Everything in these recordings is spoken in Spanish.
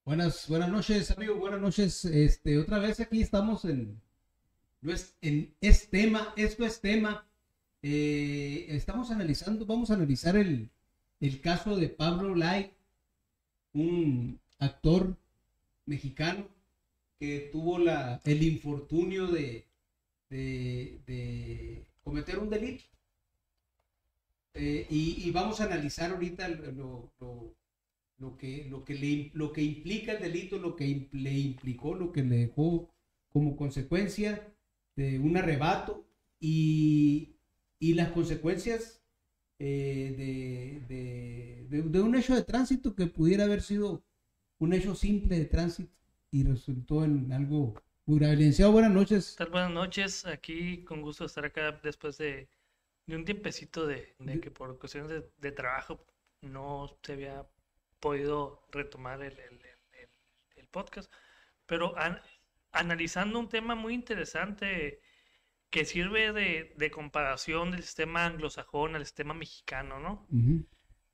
Buenas noches, amigo. Buenas noches. Otra vez aquí estamos es tema, esto es tema. Estamos analizando, vamos a analizar el caso de Pablo Lai, un actor mexicano que tuvo el infortunio de cometer un delito. Y vamos a analizar ahorita lo que implica el delito, le implicó, lo que le dejó como consecuencia de un arrebato y las consecuencias de un hecho de tránsito que pudiera haber sido un hecho simple de tránsito y resultó en algo muy grave. Licenciado, buenas noches. Tal? Buenas noches, aquí con gusto de estar acá después de un tiempecito de De- que por cuestiones de trabajo no se había podido retomar el podcast, pero analizando un tema muy interesante que sirve de comparación del sistema anglosajón al sistema mexicano, ¿no? Ujú,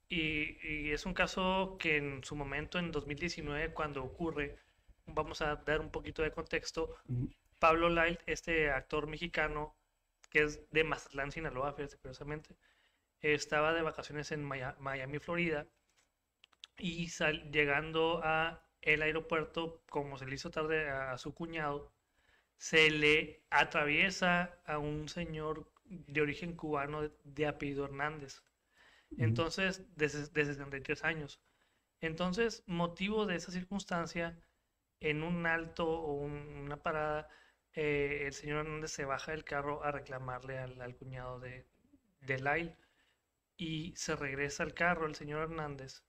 Y es un caso que en su momento, en 2019, cuando ocurre, vamos a dar un poquito de contexto. ujú, Pablo Lyle, este actor mexicano que es de Mazatlán, Sinaloa, fíjate, curiosamente, estaba de vacaciones en Miami, Florida, y llegando a el aeropuerto, como se le hizo tarde a su cuñado, se le atraviesa a un señor de origen cubano de apellido Hernández, ujú. entonces de 63 años. Entonces, motivo de esa circunstancia, en un alto o una parada, el señor Hernández se baja del carro a reclamarle al cuñado de Lyle y se regresa al carro el señor Hernández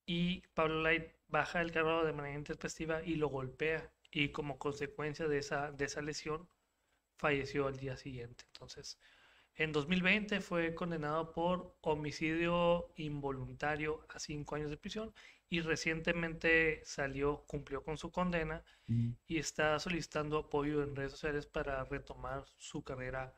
y Pablo Lyle baja del carro de manera intempestiva y lo golpea y como consecuencia de esa lesión falleció al día siguiente. Entonces, en 2020 fue condenado por homicidio involuntario a 5 años de prisión y recientemente cumplió con su condena Ujú. y está solicitando apoyo en redes sociales para retomar su carrera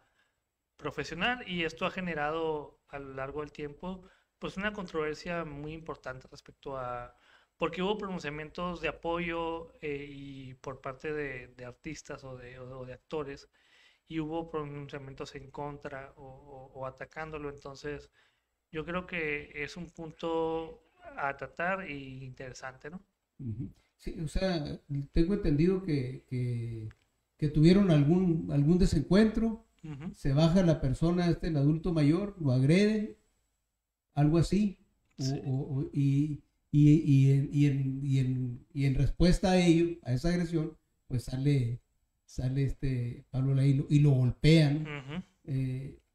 profesional, y esto ha generado a lo largo del tiempo pues una controversia muy importante respecto a porque hubo pronunciamientos de apoyo, y por parte de artistas o de actores, y hubo pronunciamientos en contra o atacándolo. Entonces yo creo que es un punto a tratar y interesante, ¿no? Ujú. Sí, o sea, tengo entendido que tuvieron algún desencuentro, Ujú. se baja la persona, el adulto mayor, lo agrede, algo así, Sí. y en respuesta a ello, a esa agresión, pues sale Pablo Lai y lo golpea, ¿no? Ujú.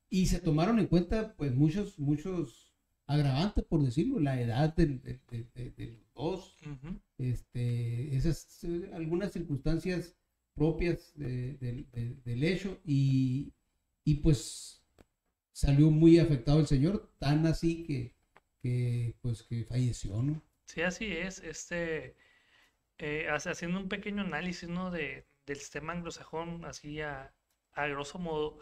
Y se tomaron en cuenta, pues, muchos agravantes, por decirlo, la edad de los dos, Ujú. algunas circunstancias propias del hecho y pues salió muy afectado el señor, tan así pues que falleció, ¿no? Sí, así es. Haciendo un pequeño análisis, ¿no? Del sistema anglosajón, así a grosso modo,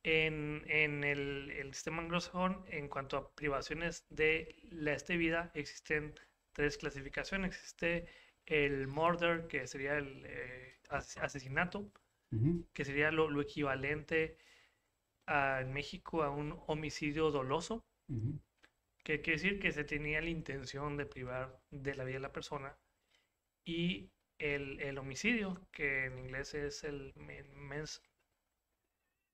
en el sistema anglosajón, en cuanto a privaciones de la vida, existen tres clasificaciones. Existe el murder, que sería el asesinato, Ujú, que sería lo equivalente en México a un homicidio doloso, ujú, que quiere decir que se tenía la intención de privar de la vida de la persona, y el homicidio, que en inglés es el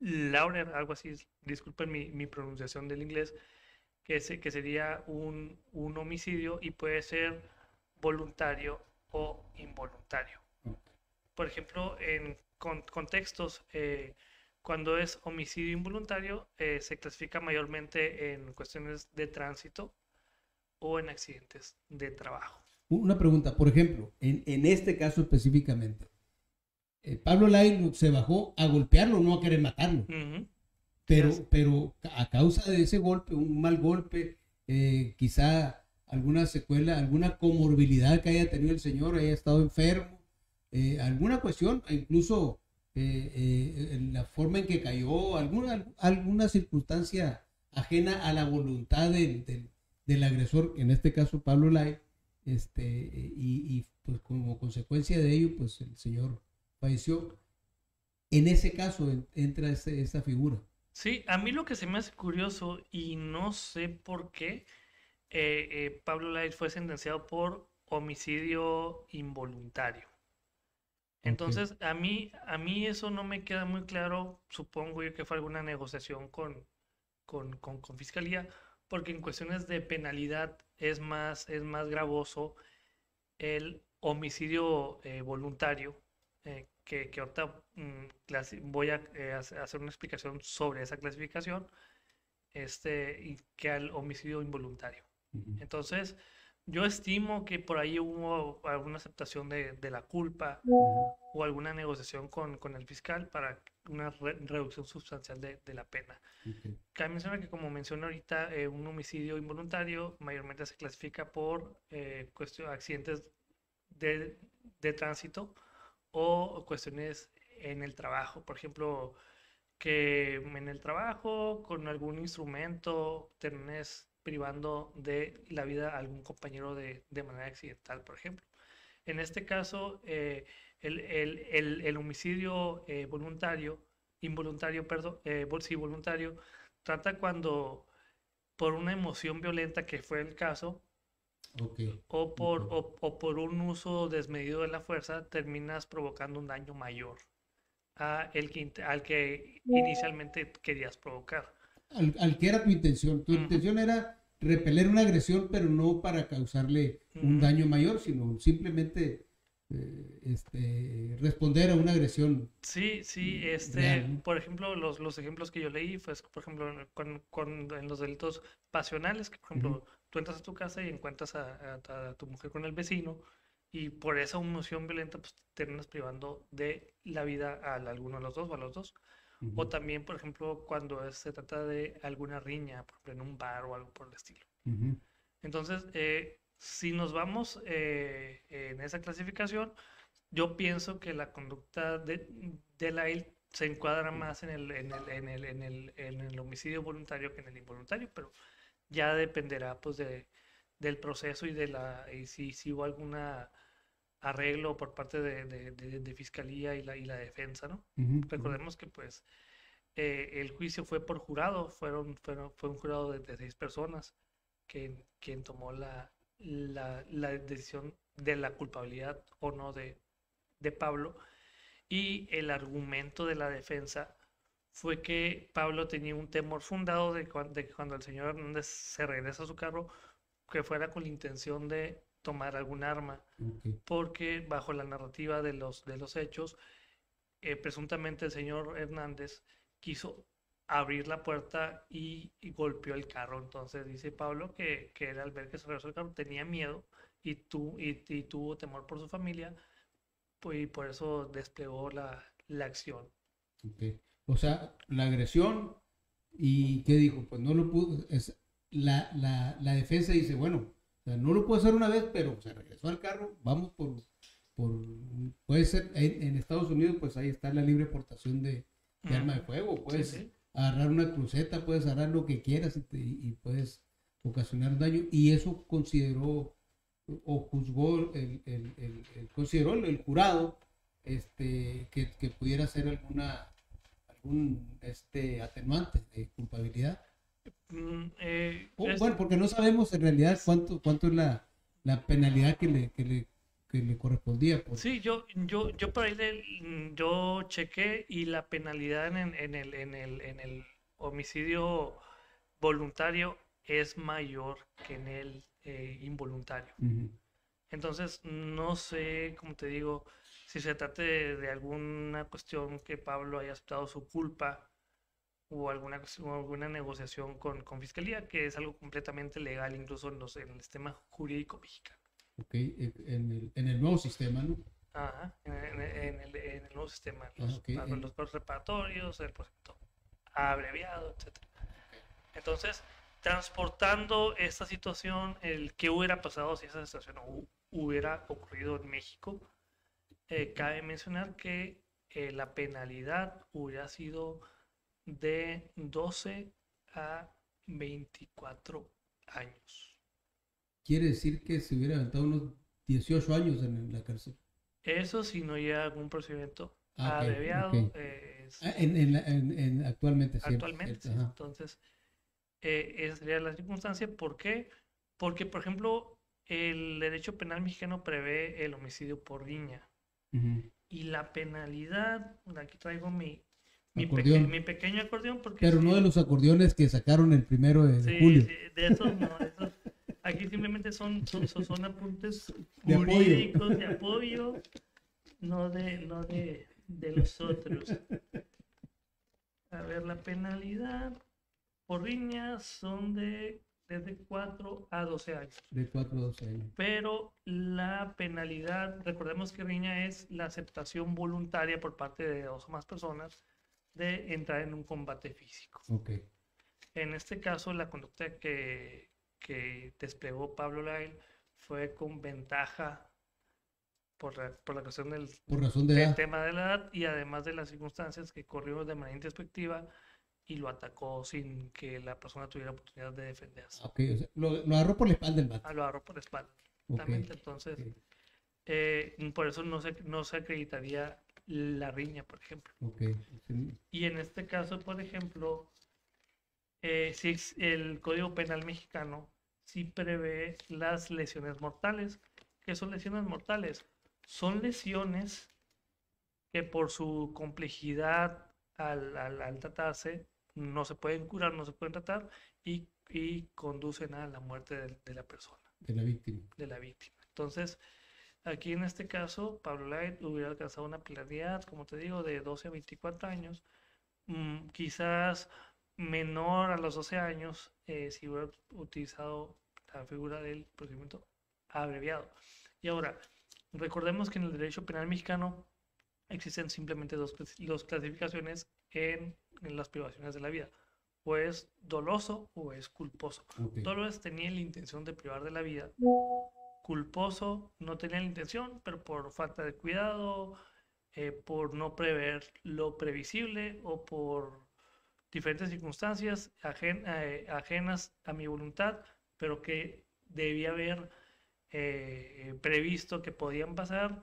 manslaughter, algo así, disculpen mi pronunciación del inglés, que sería un homicidio y puede ser voluntario o involuntario. Por ejemplo, en contextos, cuando es homicidio involuntario, se clasifica mayormente en cuestiones de tránsito o en accidentes de trabajo. Una pregunta, por ejemplo, en este caso específicamente, Pablo Lai se bajó a golpearlo, no a querer matarlo, Ujú. Sí, pero a causa de ese golpe, un mal golpe, quizá alguna secuela, alguna comorbilidad que haya tenido el señor, haya estado enfermo, alguna cuestión, incluso la forma en que cayó, alguna circunstancia ajena a la voluntad del agresor, en este caso Pablo Lai, y pues como consecuencia de ello, pues el señor falleció. En ese caso entra esta figura. Sí, a mí lo que se me hace curioso y no sé por qué Pablo Lyle fue sentenciado por homicidio involuntario. Ok. Entonces, a mí eso no me queda muy claro. Supongo yo que fue alguna negociación con Fiscalía, porque en cuestiones de penalidad es más gravoso el homicidio voluntario, que ahorita voy a hacer una explicación sobre esa clasificación, y que al homicidio involuntario. Ujú, Entonces, yo estimo que por ahí hubo alguna aceptación de la culpa ujú, o alguna negociación con el fiscal para una reducción sustancial de la pena. ok, Cabe mencionar que, como mencioné ahorita, un homicidio involuntario mayormente se clasifica por accidentes de, de tránsito o cuestiones en el trabajo. Por ejemplo, que en el trabajo, con algún instrumento, termines privando de la vida a algún compañero de manera accidental, por ejemplo. En este caso, el homicidio involuntario, perdón, sí, voluntario, trata cuando por una emoción violenta, que fue el caso, ok, o ok. por un uso desmedido de la fuerza, terminas provocando un daño mayor al que inicialmente querías provocar. Al que era tu intención. Tu Ujú, intención era repeler una agresión, pero no para causarle un ujú. daño mayor, sino simplemente responder a una agresión Sí, sí, real, ¿no? por ejemplo, los ejemplos que yo leí fue, por ejemplo, en los delitos pasionales, que por Ujú, ejemplo, tú entras a tu casa y encuentras a tu mujer con el vecino, y por esa emoción violenta, pues terminas privando de la vida a alguno de los dos o a los dos. O ujú, también, por ejemplo, cuando se trata de alguna riña, por ejemplo, en un bar o algo por el estilo. ujú, Entonces, si nos vamos en esa clasificación, yo pienso que la conducta de la IL se encuadra más en el homicidio voluntario que en el involuntario, pero ya dependerá, pues, del proceso y si hubo alguna arreglo por parte de Fiscalía y la defensa, ¿no? ujú, ujú, Recordemos que, pues, el juicio fue por jurado, fue un jurado de 6 personas quien tomó la decisión de la culpabilidad o no de Pablo, y el argumento de la defensa fue que Pablo tenía un temor fundado de que cuando el señor Hernández se regresa a su carro, que fuera con la intención de tomar algún arma, ok, porque bajo la narrativa de los hechos, presuntamente el señor Hernández quiso abrir la puerta y golpeó el carro. Entonces dice Pablo que él, al ver que se regresó el carro, tenía miedo y tuvo temor por su familia, pues, y por eso desplegó la acción. ok. O sea, la agresión y ¿qué dijo? Pues no lo pudo, la defensa dice, bueno, o sea, no lo puedo hacer una vez, pero se regresó al carro, vamos por puede ser, en Estados Unidos pues ahí está la libre portación de arma de Ujú. fuego, Sí, puedes sí. agarrar una cruceta, puedes agarrar lo que quieras y puedes ocasionar daño, y eso consideró o juzgó consideró el jurado que pudiera ser algún atenuante de culpabilidad. Mm, Bueno, porque no sabemos en realidad es- cuánto es la penalidad que le correspondía. sí, yo por ahí yo chequé, y la penalidad en el homicidio voluntario es mayor que en el involuntario. Ujú, Entonces, no sé, como te digo, si se trata de alguna cuestión que Pablo haya aceptado su culpa, o alguna negociación con Fiscalía, que es algo completamente legal, incluso en el sistema jurídico mexicano. ok, en el nuevo sistema, ¿no? Ajá, en el nuevo sistema, Ah, ok, los pagos reparatorios, el proyecto abreviado, etcétera. Entonces, transportando esta situación, el que hubiera pasado si esa situación hubiera ocurrido en México, cabe mencionar que la penalidad hubiera sido de 12 a 24 años. quiere decir que se hubiera aventado unos 18 años en la cárcel. Eso si no llega algún procedimiento Ah, ok, abreviado, ok. Actualmente, cierto, actualmente, cierto, sí. ajá. Entonces, esa sería la circunstancia. ¿Por qué? Porque, por ejemplo, el derecho penal mexicano prevé el homicidio por riña. Ujú. Y la penalidad, aquí traigo Acordeón. mi pequeño acordeón, porque Pero no de sí, los acordeones que sacaron el 1 de sí, julio. sí, de esos no, aquí simplemente son apuntes De apoyo. jurídicos de apoyo, no de los otros. A ver, la penalidad por riña son desde 4 a 12 años. De 4 a 12 años. Pero la penalidad, recordemos que riña es la aceptación voluntaria por parte de dos o más personas de entrar en un combate físico. Ok. En este caso, la conducta que desplegó Pablo Lyle fue con ventaja por la cuestión Por razón de edad. tema de la edad y además de las circunstancias que corrió de manera introspectiva y lo atacó sin que la persona tuviera oportunidad de defenderse. Ok, o sea, lo agarró por la espalda el vato. Lo agarró por la espalda. Ok, Exactamente. Entonces, por eso no se acreditaría la riña, por ejemplo. ok. Sí. Y en este caso, por ejemplo, si el Código Penal mexicano sí prevé las lesiones mortales. ¿Qué son lesiones mortales? Son lesiones que por su complejidad al tratarse no se pueden curar, no se pueden tratar y conducen a la muerte de la persona, De la víctima. de la víctima. Entonces, aquí en este caso, Pablo Light hubiera alcanzado una penalidad, como te digo, de 12 a 24 años, quizás menor a los 12 años si hubiera utilizado la figura del procedimiento abreviado. Y ahora, recordemos que en el derecho penal mexicano existen simplemente dos clasificaciones en las privaciones de la vida. O es doloso o es culposo. Okay. Doloso tenía la intención de privar de la vida. Culposo no tenía la intención, pero por falta de cuidado, por no prever lo previsible o por diferentes circunstancias ajenas a mi voluntad, pero que debía haber previsto que podían pasar,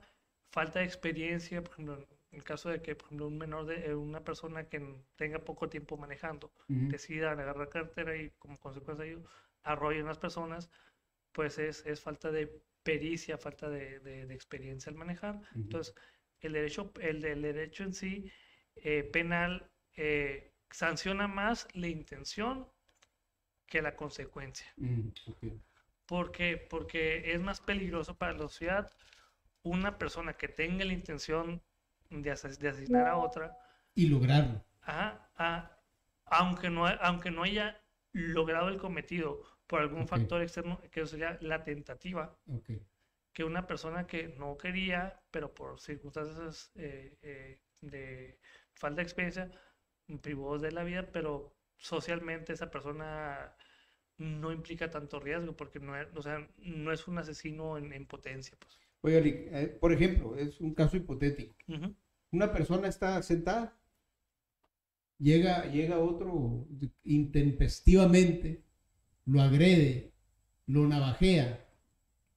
falta de experiencia, por ejemplo, en el caso de que, por ejemplo, un menor una persona que tenga poco tiempo manejando, decida agarrar cartera y como consecuencia de ello arrolle a unas personas, pues es falta de pericia, falta de experiencia al manejar. Entonces, el derecho en sí penal sanciona más la intención que la consecuencia. Okay. Porque es más peligroso para la sociedad una persona que tenga la intención de asesinar a otra y lograrlo. Aunque no haya logrado el cometido por algún factor externo, que sería la tentativa, que una persona que no quería, pero por circunstancias de falta de experiencia, privó de la vida, pero socialmente esa persona no implica tanto riesgo porque no es un asesino en potencia. Pues. Oye, por ejemplo, es un caso hipotético. Una persona está sentada, llega otro intempestivamente, lo agrede, lo navajea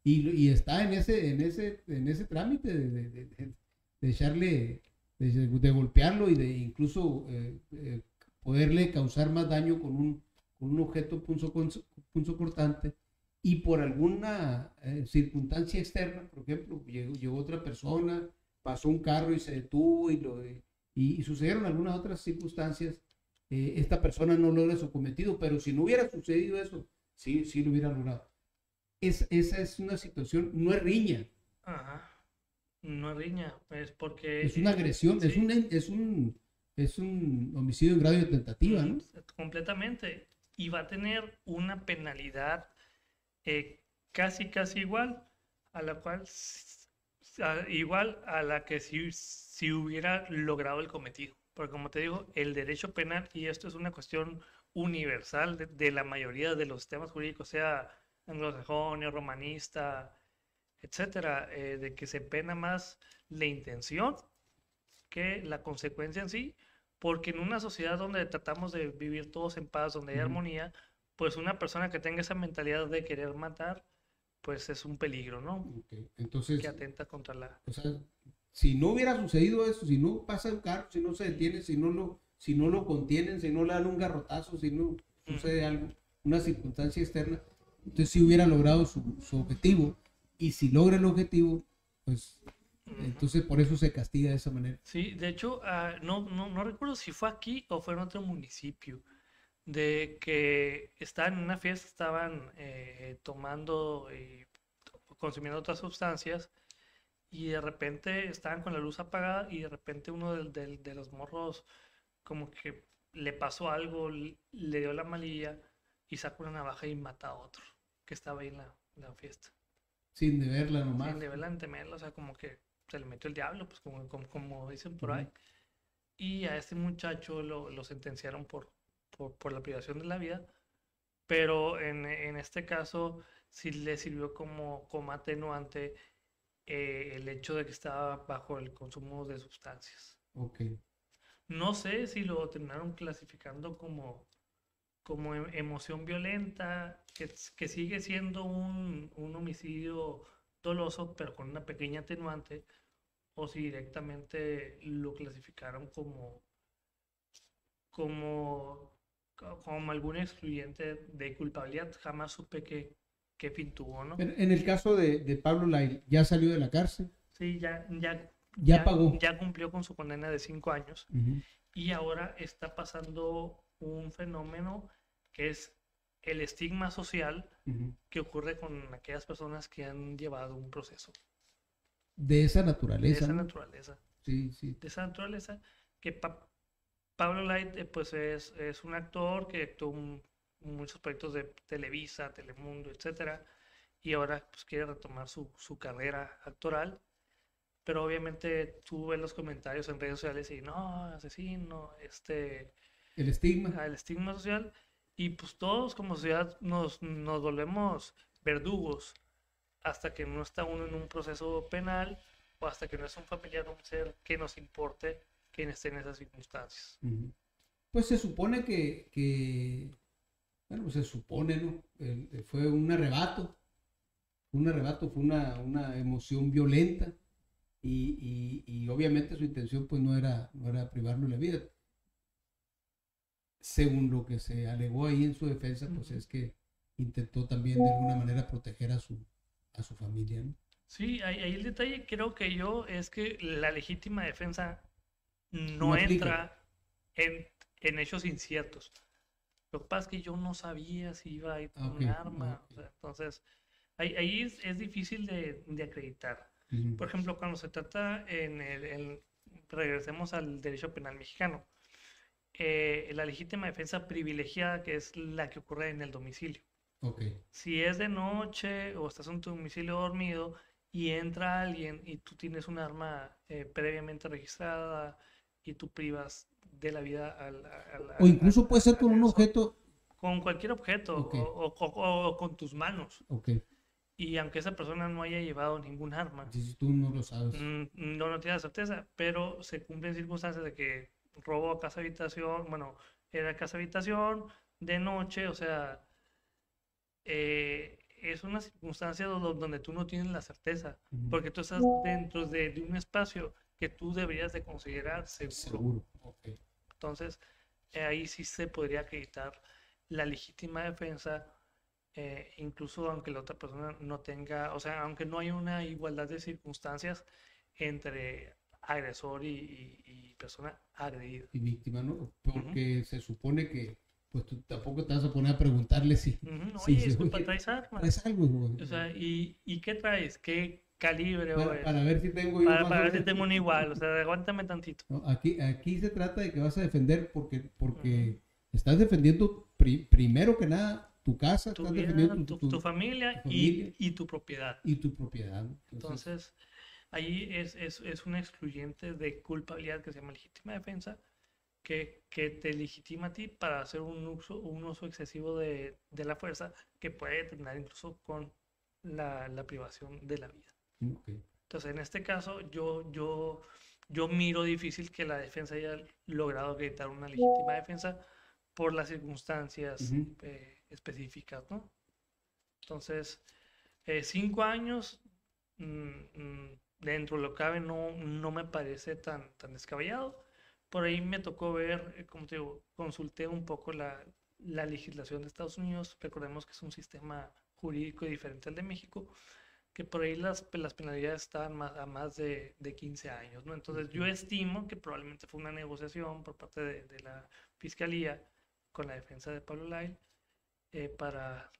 y está en ese trámite de echarle, de golpearlo y de incluso poderle causar más daño con un objeto punzocortante y por alguna circunstancia externa, por ejemplo, llegó otra persona, pasó un carro y se detuvo y sucedieron algunas otras circunstancias, esta persona no logra su cometido, pero si no hubiera sucedido eso, sí lo hubiera logrado. Esa es una situación, no es riña. Ajá. No es riña, es porque... Es una agresión, sí. es un homicidio en grado de tentativa, ¿no? Completamente. Y va a tener una penalidad casi igual a la cual igual a la que si hubiera logrado el cometido. Porque como te digo, el derecho penal, y esto es una cuestión universal de la mayoría de los sistemas jurídicos, sea anglosajón, romanista, etcétera, de que se pena más la intención que la consecuencia en sí, porque en una sociedad donde tratamos de vivir todos en paz, donde hay armonía, pues una persona que tenga esa mentalidad de querer matar, pues es un peligro, ¿no? Ok. Entonces, Que atenta contra la... o sea, si no hubiera sucedido eso, si no pasa un carro, si no se detiene, si no lo contienen, si no le dan un garrotazo, si no sucede algo, una circunstancia externa, entonces sí hubiera logrado su objetivo. Y si logra el objetivo, pues entonces por eso se castiga de esa manera. Sí, de hecho, no recuerdo si fue aquí o fue en otro municipio, de que estaban en una fiesta, estaban tomando y consumiendo otras sustancias y de repente estaban con la luz apagada y de repente uno de los morros como que le pasó algo, le dio la malilla y sacó una navaja y mata a otro que estaba ahí en la fiesta. Sin deberla nomás. Sin deberla ni temerla, o sea, como que se le metió el diablo, pues como dicen por Ujú. ahí. Y a este muchacho lo sentenciaron por la privación de la vida, pero en este caso sí le sirvió como atenuante el hecho de que estaba bajo el consumo de sustancias. Ok. No sé si lo terminaron clasificando como emoción violenta, que sigue siendo un homicidio doloso, pero con una pequeña atenuante, o si directamente lo clasificaron como, como algún excluyente de culpabilidad. Jamás supe qué fin tuvo, ¿no? En el caso de Pablo Lai, ya salió de la cárcel, Sí, ya pagó. ya cumplió con su condena de 5 años Ujú, y ahora está pasando un fenómeno que es el estigma social ujú. que ocurre con aquellas personas que han llevado un proceso De esa de naturaleza, esa ¿no? naturaleza, Sí, sí. de esa naturaleza que Pablo Light pues es un actor que actuó en muchos proyectos de Televisa, Telemundo, etcétera, y ahora pues quiere retomar su carrera actoral, pero obviamente tú ves los comentarios en redes sociales y no, asesino, El estigma. el estigma social, y pues todos como sociedad nos volvemos verdugos hasta que no está uno en un proceso penal o hasta que no es un familiar o un ser que nos importe quien esté en esas circunstancias. Ujú. Pues se supone bueno, pues se supone, ¿no? Fue un arrebato, fue una emoción violenta y obviamente su intención pues no era privarlo de la vida. Según lo que se alegó ahí en su defensa, pues es que intentó también de alguna manera proteger a su familia, ¿no? Sí, ahí el detalle creo que yo es que la legítima defensa No no aplica. entra en hechos inciertos. Lo que pasa es que yo no sabía si iba a ir Ah, con ok, un arma, o ok. sea, entonces ahí es difícil de acreditar. Ujú. Por ejemplo, cuando se trata regresemos al derecho penal mexicano, la legítima defensa privilegiada que es la que ocurre en el domicilio. Ok. Si es de noche o estás en tu domicilio dormido y entra alguien y tú tienes un arma previamente registrada y tú privas de la vida O incluso puede ser al con un agresor, objeto. con cualquier objeto Ok, o con tus manos. ok. Y aunque esa persona no haya llevado ningún arma, Si tú no lo sabes. no tiene la certeza, pero se cumplen circunstancias de que robo a casa habitación, bueno, era casa habitación de noche, o sea, es una circunstancia donde tú no tienes la certeza, Ujú. porque tú estás dentro de un espacio que tú deberías de considerar seguro. Seguro. Ok. Entonces, ahí sí se podría acreditar la legítima defensa, incluso aunque la otra persona no tenga, o sea, aunque no hay una igualdad de circunstancias entre agresor y persona agredida. Y víctima, ¿no? Ujú, Porque se supone que, pues tú tampoco te vas a poner a preguntarle ujú. si Oye, se disculpa, oye, ¿traes armas? ¿traes algo, güey? O sea, ¿y qué traes? ¿Qué calibre o Para es? ver si tengo yo más Para o ver si menos. tengo un igual, o sea, aguántame tantito. ¿No? Aquí se trata de que vas a defender Ujú. porque estás defendiendo primero que nada tu casa, Tu estás vida, defendiendo tu tu familia familia y tu propiedad. y tu propiedad, ¿no? Entonces, Entonces, ahí es un excluyente de culpabilidad que se llama legítima defensa, que te legitima a ti para hacer un uso excesivo de la fuerza que puede terminar incluso con la privación de la vida. ok. Entonces, en este caso, yo miro difícil que la defensa haya logrado acreditar una legítima defensa por las circunstancias Ujú. específicas, ¿no? Entonces, 5 años, dentro de lo que cabe, no me parece tan descabellado. Por ahí me tocó ver, como te digo, consulté un poco la legislación de Estados Unidos. Recordemos que es un sistema jurídico diferente al de México, que por ahí las penalidades estaban a más de 15 años, ¿no? Entonces yo estimo que probablemente fue una negociación por parte de la Fiscalía con la defensa de Pablo Lyle, para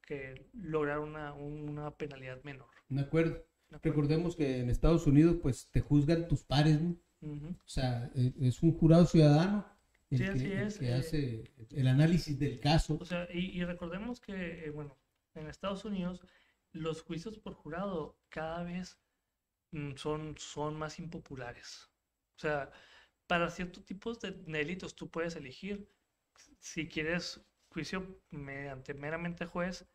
que lograr una penalidad menor. De acuerdo. ¿De acuerdo? Recordemos que en Estados Unidos pues te juzgan tus pares, ¿no? Ujú. O sea, es un jurado ciudadano Sí, así es. que hace el análisis del caso. O sea, y recordemos que, bueno, en Estados Unidos los juicios por jurado cada vez son más impopulares. O sea, para ciertos tipos de delitos tú puedes elegir si quieres juicio mediante meramente juez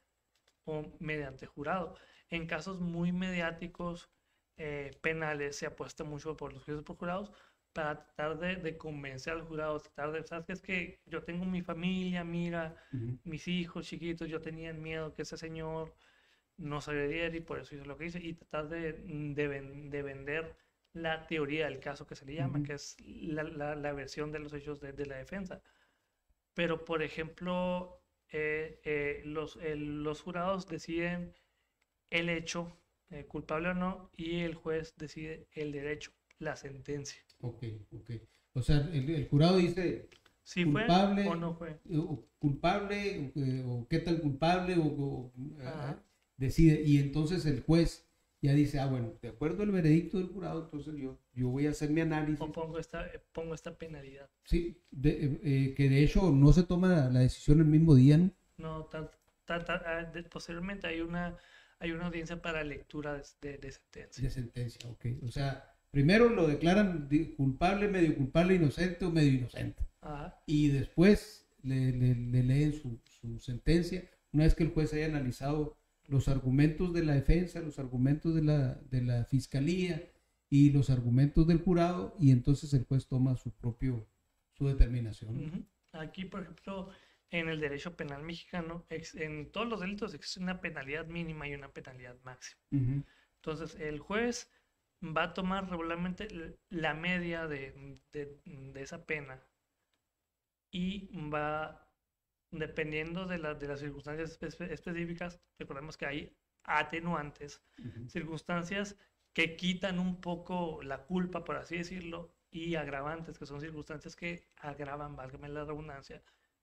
o mediante jurado. En casos muy mediáticos, penales, se apuesta mucho por los juicios por jurados para tratar de convencer al jurado, tratar de, ¿sabes qué? Es que yo tengo mi familia, mira, Ujú. mis hijos chiquitos, yo tenía miedo que ese señor nos agrediera y por eso hizo lo que hice, y tratar de vender la teoría del caso que se le llama, Ujú. que es la versión de los hechos de la defensa. Pero, por ejemplo, los jurados deciden el hecho, culpable o no, y el juez decide el derecho, la sentencia. Ok, ok. O sea, el jurado dice Si fue culpable, o no fue. culpable, o qué tal culpable, Ajá. decide. Y entonces el juez ya dice, ah, bueno, de acuerdo al veredicto del jurado, entonces yo voy a hacer mi análisis. O pongo esta penalidad. Sí, que de hecho no se toma la decisión el mismo día, ¿no? No, posteriormente hay una audiencia para lectura de sentencia. De sentencia, ok. O sea, primero lo declaran culpable, medio culpable, inocente o medio inocente. Ajá. Y después le leen su sentencia, una vez que el juez haya analizado los argumentos de la defensa, los argumentos de la fiscalía y los argumentos del jurado, y entonces el juez toma su determinación. Ujú. Aquí, por ejemplo, en el derecho penal mexicano, en todos los delitos existe una penalidad mínima y una penalidad máxima. Ujú. Entonces, el juez va a tomar regularmente la media de esa pena y va, dependiendo de las circunstancias específicas, recordemos que hay atenuantes, Ujú. circunstancias que quitan un poco la culpa, por así decirlo, y agravantes, que son circunstancias que agravan, válgame la redundancia,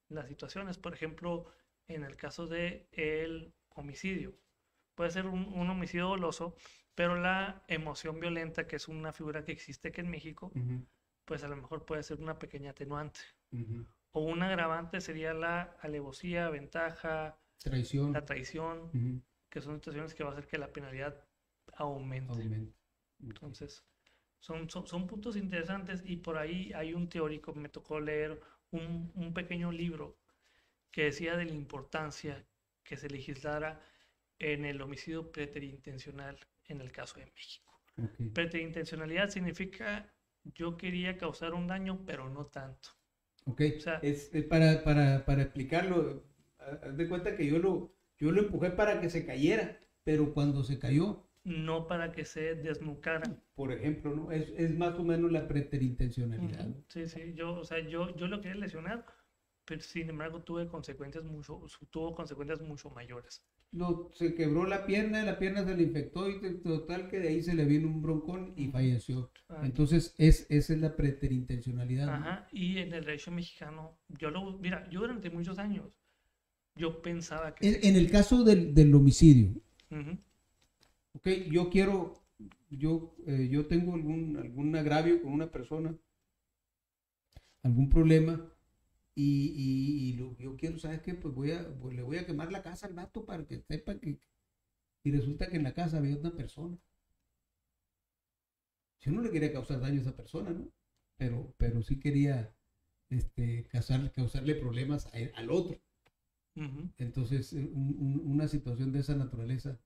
las situaciones. Por ejemplo, en el caso de el homicidio, puede ser un homicidio doloso, pero la emoción violenta, que es una figura que existe aquí en México, Ujú. pues a lo mejor puede ser una pequeña atenuante. Ujú. O un agravante sería la alevosía, ventaja, Traición. la traición, Ujú. que son situaciones que va a hacer que la penalidad aumente. Aumenta. Ok. Entonces, son puntos interesantes, y por ahí hay un teórico, me tocó leer un pequeño libro que decía de la importancia que se legislara en el homicidio preterintencional en el caso de México. Ok. Preterintencionalidad significa yo quería causar un daño, pero no tanto. Ok, O sea, es para explicarlo, haz de cuenta que yo lo empujé para que se cayera, pero cuando se cayó, no para que se desnucara. por ejemplo, ¿no? Es más o menos la preterintencionalidad, Ujú. ¿no? Sí, sí, o sea, yo lo quería lesionar, pero sin embargo tuvo consecuencias mucho mayores. Se quebró la pierna se le infectó y total que de ahí se le vino un broncón y Ujú. falleció. Ah, Entonces, esa es la preterintencionalidad, ¿no? ajá, y en el derecho mexicano, mira, yo durante muchos años, yo pensaba que En el caso del homicidio, Ujú. ok, yo tengo algún agravio con una persona, algún problema. Yo quiero, ¿sabes qué? Pues le voy a quemar la casa al vato para que sepa que... Y resulta que en la casa había una persona. Yo no le quería causar daño a esa persona, ¿no? Pero sí quería causarle problemas al otro. Ujú. Entonces, una situación de esa naturaleza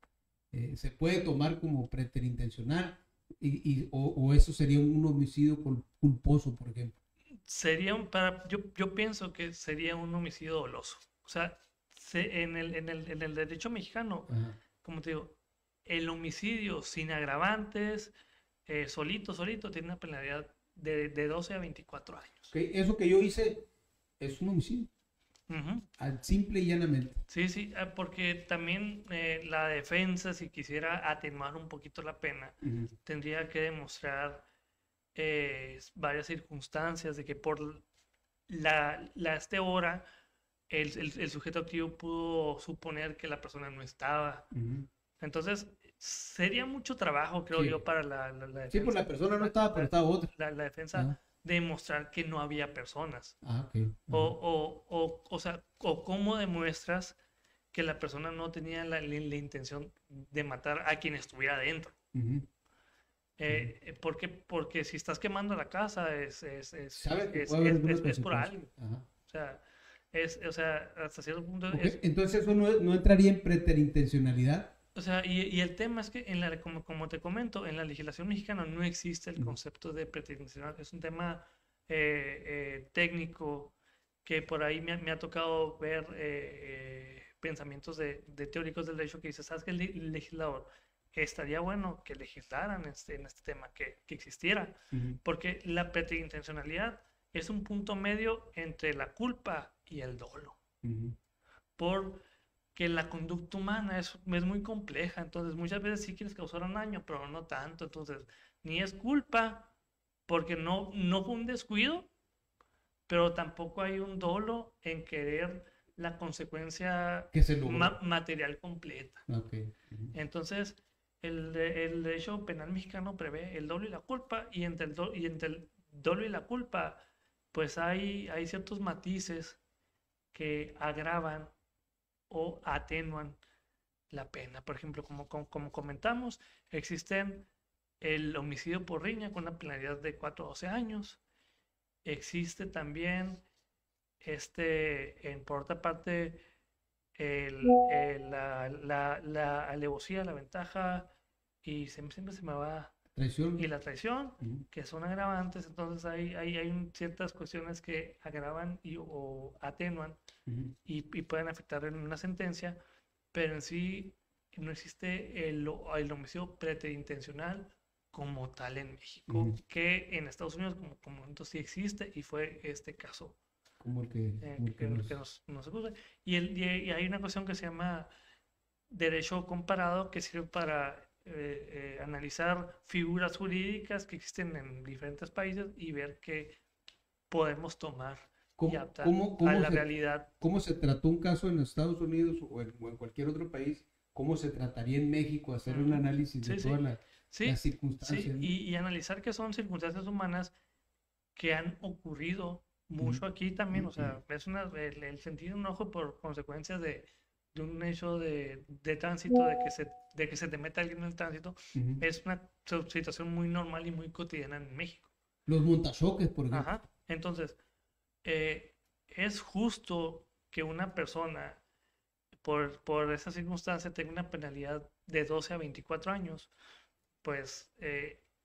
se puede tomar como preterintencional o eso sería un homicidio culposo, por ejemplo. Yo pienso que sería un homicidio doloso. O sea, en el derecho mexicano, Ajá. como te digo, el homicidio sin agravantes, solito, tiene una penalidad de 12 a 24 años. Ok, eso que yo hice es un homicidio, Ujú. al simple y llanamente. Sí, sí, porque también la defensa, si quisiera atenuar un poquito la pena, tendría que demostrar varias circunstancias de que por este hora el sujeto activo pudo suponer que la persona no estaba. Entonces, sería mucho trabajo, creo Sí. yo, para la Sí, pues defensa. la persona no estaba, pero estaba otra. La defensa Ah, demostrar que no había personas. ok. O sea, o cómo demuestras que la persona no tenía la intención de matar a quien estuviera adentro. Porque si estás quemando la casa Sabe que puede haber alguna es por consecuencia. algo. Ajá. O sea, hasta cierto punto Ok, entonces eso no entraría en preterintencionalidad. o sea, y el tema es que como te comento, en la legislación mexicana no existe el concepto de preterintencional. Es un tema técnico que por ahí me ha tocado ver pensamientos de teóricos del derecho que dicen, ¿sabes qué? El legislador estaría bueno que legislaran en este tema, que existiera, porque la preterintencionalidad es un punto medio entre la culpa y el dolo. Porque la conducta humana es muy compleja, entonces muchas veces sí quieres causar un daño, pero no tanto, entonces ni es culpa, porque no fue un descuido, pero tampoco hay un dolo en querer la consecuencia Que se logró. material completa. Okay. Entonces, el derecho penal mexicano prevé el dolo y la culpa, y entre el dolo y la culpa, pues hay ciertos matices que agravan o atenuan la pena. Por ejemplo, como comentamos, existen el homicidio por riña con una penalidad de 4 a 12 años. Existe también, por otra parte, la alevosía, la ventaja, y siempre se me va, Traición. y la traición, que son agravantes. Entonces hay ciertas cuestiones que agravan o atenuan y pueden afectar en una sentencia, pero en sí no existe el homicidio preterintencional como tal en México, que en Estados Unidos como entonces sí existe, y fue este caso Como el que nos ocurre. Y hay una cuestión que se llama derecho comparado, que sirve para analizar figuras jurídicas que existen en diferentes países y ver qué podemos tomar y adaptar a la realidad. ¿Cómo se trató un caso en Estados Unidos o en cualquier otro país? ¿Cómo se trataría en México? Hacer un análisis de todas las circunstancias. Sí, y analizar que son circunstancias humanas que han ocurrido mucho aquí también. O sea, es el sentir enojo por consecuencias de un hecho de tránsito, de que se te meta alguien en el tránsito, es una situación muy normal y muy cotidiana en México. Los montachoques, por ejemplo. Ajá. Entonces, es justo que una persona por esa circunstancia tenga una penalidad de 12 a 24 años. Pues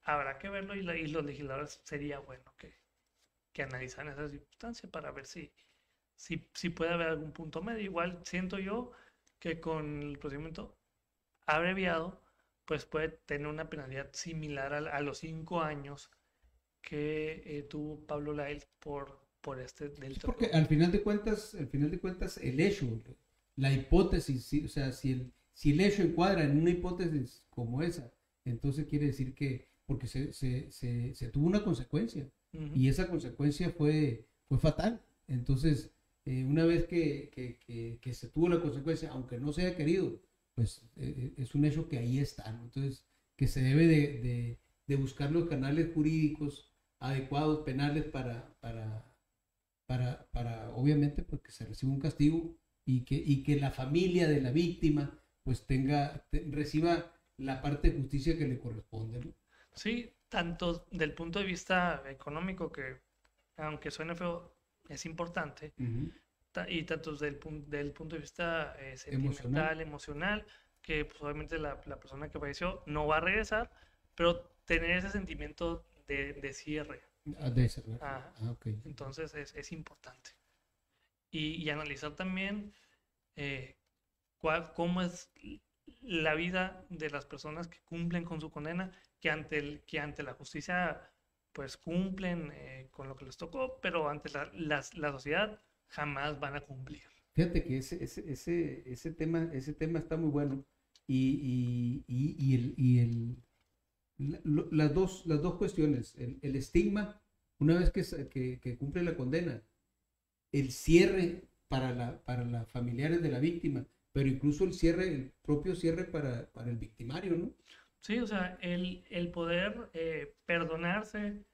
habrá que verlo, y los legisladores sería bueno que analizaran esa circunstancia para ver si puede haber algún punto medio. Igual siento yo que con el procedimiento abreviado, pues puede tener una penalidad similar a los 5 años que tuvo Pablo Lael por este delito. Porque al final de cuentas, el hecho, la hipótesis, o sea, si el hecho encuadra en una hipótesis como esa, entonces quiere decir que, porque se tuvo una consecuencia, y esa consecuencia fue fatal. Entonces, una vez que se tuvo la consecuencia, aunque no se haya querido, pues es un hecho que ahí está, ¿no? Entonces, que se debe de buscar los canales jurídicos adecuados, penales, para obviamente, pues, que se reciba un castigo, y que la familia de la víctima pues reciba la parte de justicia que le corresponde, ¿no? Sí, tanto del punto de vista económico, que aunque suene feo, es importante, y tanto del punto de vista sentimental, emocional, que pues, obviamente la persona que falleció no va a regresar, pero tener ese sentimiento de cierre. De ese, okay. Entonces es importante. Y analizar también cómo es la vida de las personas que cumplen con su condena, que ante la justicia pues cumplen con lo que les tocó, pero ante la sociedad jamás van a cumplir. Fíjate que ese tema está muy bueno las dos cuestiones, el estigma, una vez que cumple la condena, el cierre para los familiares de la víctima, pero incluso el propio cierre para el victimario, ¿no? Sí, o sea, el poder perdonarse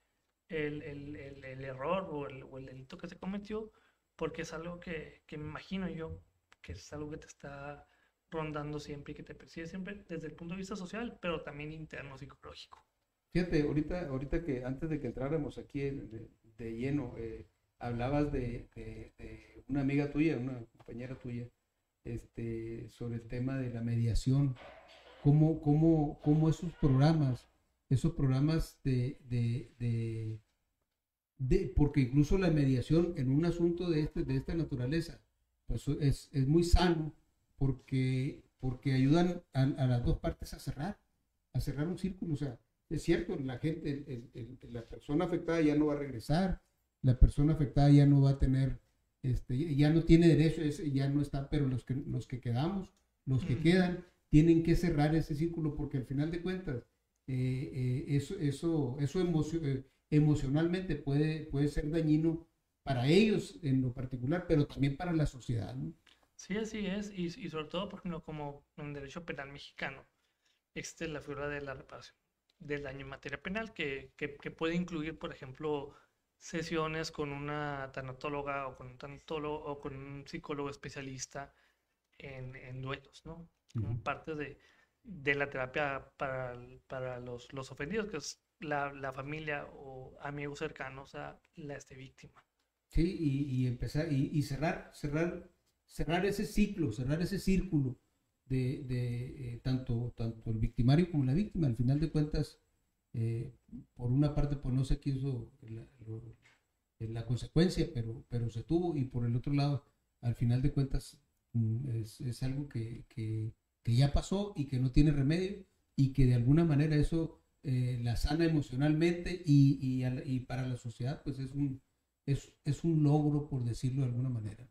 el error o el delito que se cometió, porque es algo que me imagino yo, que es algo que te está rondando siempre y que te persigue siempre desde el punto de vista social, pero también interno, psicológico. Fíjate, ahorita que antes de que entráramos aquí de lleno, hablabas de una amiga tuya, una compañera tuya, sobre el tema de la mediación, cómo esos programas porque incluso la mediación en un asunto de esta naturaleza, pues es muy sano porque ayudan a las dos partes a cerrar un círculo. O sea, es cierto, la gente, la persona afectada ya no va a regresar, la persona afectada ya no va a tener, ya no tiene derecho, ya no está, pero los que quedamos, los que quedan, tienen que cerrar ese círculo porque al final de cuentas, eso emocionalmente puede ser dañino para ellos en lo particular, pero también para la sociedad, ¿no? Sí, así es, y sobre todo, por ejemplo, como en derecho penal mexicano, existe la figura de la reparación del daño en materia penal, que puede incluir, por ejemplo, sesiones con una tanatóloga o con un tanatólogo o con un psicólogo especialista en duelos, ¿no? Como Ujú. parte de la terapia para los ofendidos, que es la familia o amigos cercanos a víctima. Sí, y empezar y cerrar ese ciclo, cerrar ese círculo tanto el victimario como la víctima. Al final de cuentas, por una parte, pues no se quiso la consecuencia, pero se tuvo, y por el otro lado, al final de cuentas, es algo que ya pasó y que no tiene remedio, y que de alguna manera eso la sana emocionalmente y para la sociedad, pues es un logro, por decirlo de alguna manera.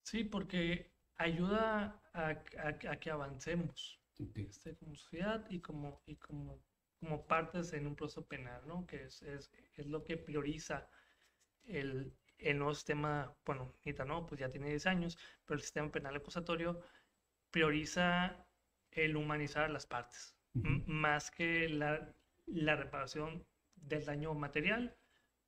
Sí, porque ayuda a que avancemos Okay. como sociedad como partes en un proceso penal, ¿no? Que es lo que prioriza el nuevo sistema, bueno, ahorita no, pues ya tiene 10 años, pero el sistema penal acusatorio prioriza el humanizar a las partes, Uh-huh. más que la reparación del daño material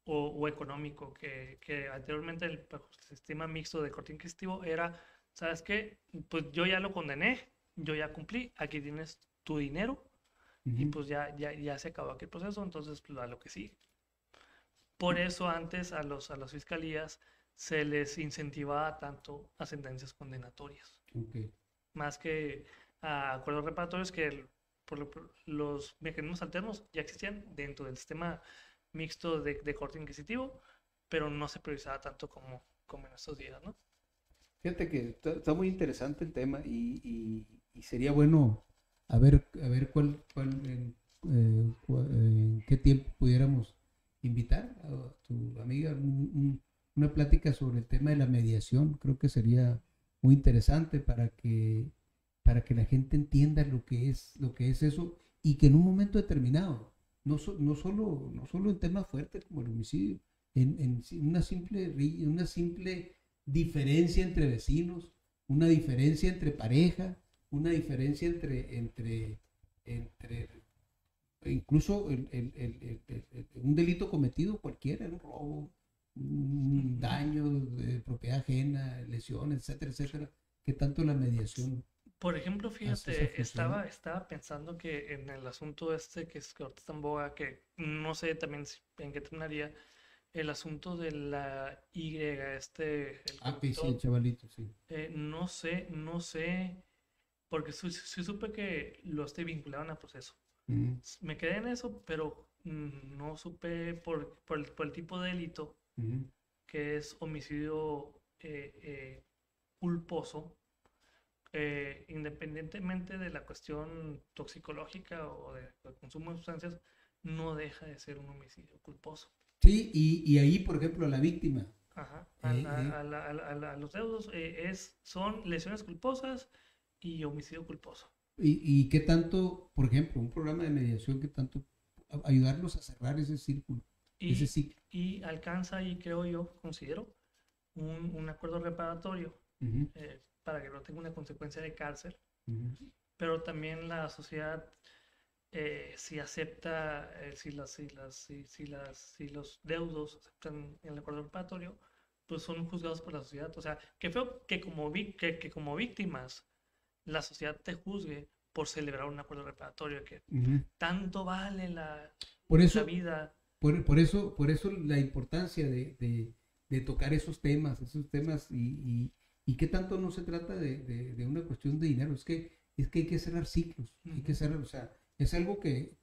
o económico, que anteriormente el sistema mixto de corte inquisitivo era, ¿sabes qué? Pues yo ya lo condené, yo ya cumplí, aquí tienes tu dinero y Uh-huh. pues ya se acabó aquel proceso, entonces pues, a lo que sigue. Por eso antes a las fiscalías se les incentivaba tanto a sentencias condenatorias, Okay. más que a acuerdos reparatorios que los mecanismos alternos ya existían dentro del sistema mixto de corte inquisitivo, pero no se priorizaba tanto como en estos días, ¿no? Fíjate que está muy interesante el tema y sería bueno a ver en qué tiempo pudiéramos invitar a tu amiga una plática sobre el tema de la mediación. Creo que sería muy interesante para que la gente entienda lo que es eso, y que en un momento determinado, no solo en temas fuertes como el homicidio, en una simple diferencia entre vecinos, una diferencia entre pareja, una diferencia entre incluso un delito cometido cualquiera, un robo, un daño de propiedad ajena, lesiones, etcétera, etcétera, que tanto la mediación Por ejemplo, hace esa fíjate, función. estaba pensando que en el asunto que ahorita está en boga, que no sé también en qué terminaría, el asunto de la Y, el Ah, que sí, el conductor, chavalito, sí. no sé, porque sí supe que lo vinculaban a proceso. Mm, Me quedé en eso, pero no supe por el tipo de delito mm, que es homicidio culposo, independientemente de la cuestión toxicológica o del consumo de sustancias, no deja de ser un homicidio culposo. Sí, y ahí, por ejemplo, a la víctima. Ajá. eh, A los deudos son lesiones culposas y homicidio culposo. y qué tanto, por ejemplo, un programa de mediación, qué tanto ayudarlos a cerrar ese círculo, ese Y, ciclo. y alcanza ahí, creo yo, considero, un acuerdo reparatorio Ujú, para que no tenga una consecuencia de cárcel, ujú, pero también la sociedad, si acepta, si los deudos aceptan el acuerdo reparatorio, pues son juzgados por la sociedad. O sea, qué feo que como víctimas la sociedad te juzgue por celebrar un acuerdo reparatorio, que ujú. tanto vale Por la eso, vida. por eso la importancia de tocar esos temas y qué tanto no se trata de una cuestión de dinero, es que hay que cerrar ciclos, hay que Ujú, cerrar, o sea, es algo que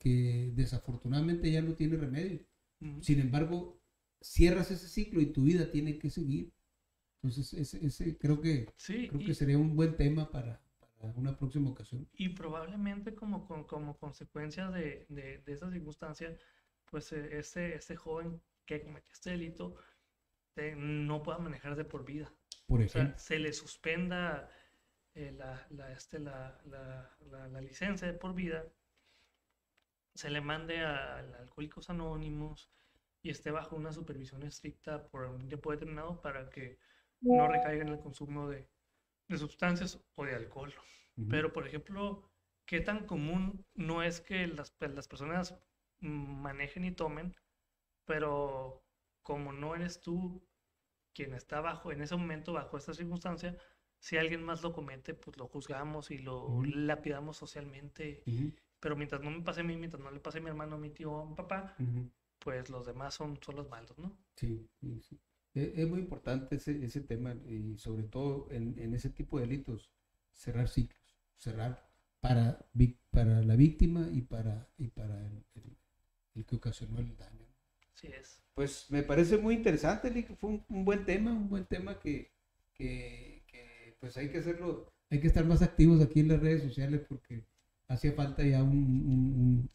desafortunadamente ya no tiene remedio. ujú. Sin embargo, cierras ese ciclo y tu vida tiene que seguir. Entonces, Sí, creo que sería un buen tema para una próxima ocasión. y probablemente como consecuencia de esa circunstancia, pues ese joven que cometió este delito no pueda manejar de por vida. Por O sea, ejemplo. se le suspenda la licencia de por vida, se le mande a Alcohólicos Anónimos y esté bajo una supervisión estricta por un tiempo determinado para que no recaiga en el consumo de sustancias o de alcohol. Ujú, Pero, por ejemplo, ¿qué tan común no es que las personas manejen y tomen, pero como no eres tú quien está en ese momento, bajo esta circunstancia, si alguien más lo comete, pues lo juzgamos y lo ujú, lapidamos socialmente. ujú, Pero mientras no me pase a mí, mientras no le pase a mi hermano, a mi tío, a mi papá, ujú. pues los demás son los malos, ¿no? Sí, sí, sí. Es muy importante ese tema y sobre todo en ese tipo de delitos, cerrar ciclos, cerrar para la víctima y para el que ocasionó el daño. Así es. Pues me parece muy interesante, Lick. Fue un buen tema que, pues hay que hacerlo, hay que estar más activos aquí en las redes sociales porque hacía falta ya un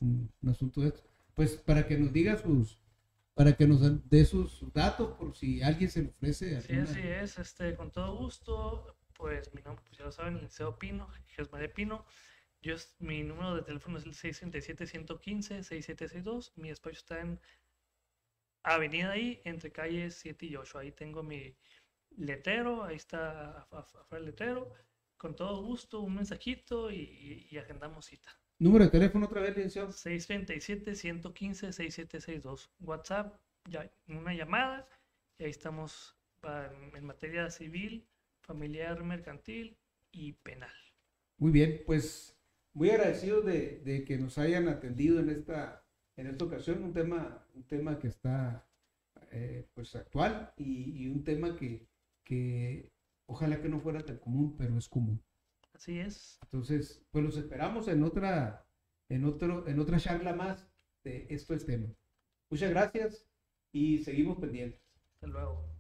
asunto de esto. Pues para que nos dé sus datos por si alguien se le ofrece Sí, alguna. así es. Con todo gusto, pues mi nombre, pues ya lo saben, Liceo Pino, Jesús María Pino. Mi número de teléfono es el 637-115-6762. Mi despacho está en Avenida ahí, entre calles 7 y 8. Ahí tengo mi letrero, ahí está afuera el letrero. Con todo gusto, un mensajito y agendamos cita. Número de teléfono otra vez, licenciado. 637-115-6762. WhatsApp, ya, una llamada y ahí estamos en materia civil, familiar, mercantil y penal. Muy bien, pues muy agradecido de que nos hayan atendido en esta ocasión, un tema que está pues actual y un tema que ojalá que no fuera tan común, pero es común. Así es. Entonces, pues los esperamos en otra charla más de esto es tema. Muchas gracias y seguimos pendientes. Hasta luego.